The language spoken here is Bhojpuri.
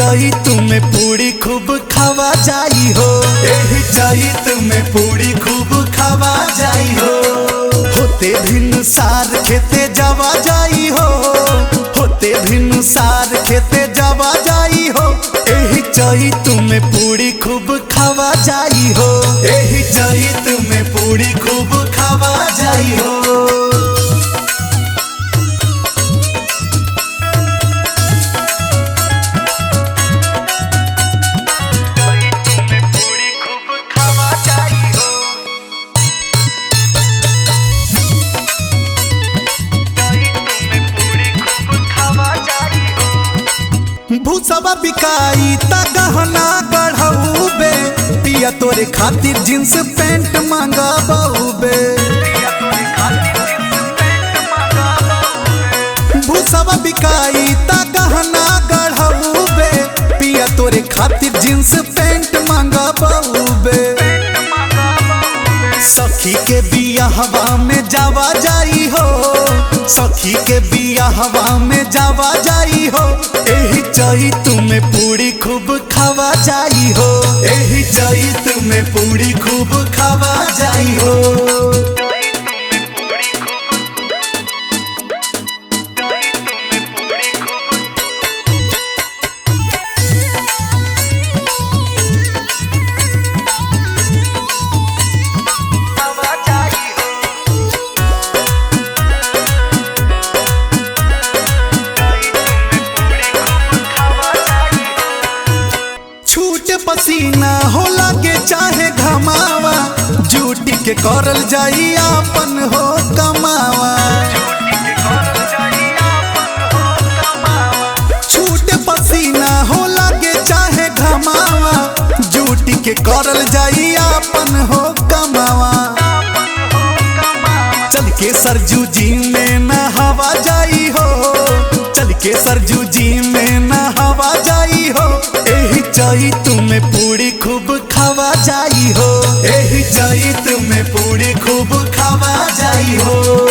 चैत में पूरी खूब खावा जाई हो, एही चैत में पूरी खूब खावा जाई हो। होते भिन्न सार खेते जावा जाई हो, होते भिन्न सार खेते जावा जाई हो। एही चैत में पूरी खूब खावा जाई हो, एही चैत में पूरी खूब खावा जाई हो। भूसवा बिकाई ता गहना गढ़ाऊबे, पिया तोरे खातिर जींस पैंट मांगाबूबे। भूसवा बिकाई ता गहना गढ़ाऊबे, पिया तोरे खातिर जींस पैंट मांगाबूबे। सखी के बियाहवा में जावा जाई हो, सखी के बियाहवा में जावा जाई हो। एही चैत में पूरी खूब खावा जाई हो, एही चैत में पूरी खूब खावा जाई हो। पसीना हो लागे चाहे घमावा, जूटी के करल जाई आपन हो कमावा। छूट पसीना हो लागे चाहे घमावा, जूटी के करल जाई आपन हो कमावा। चल के सरजू जी में नहावा जाई हो, चल के सरजू जी में नहावा जाई हो। एही चैत में पूरी खूब खावा जाई हो, एही चैत में पूरी खूब खावा जाई हो।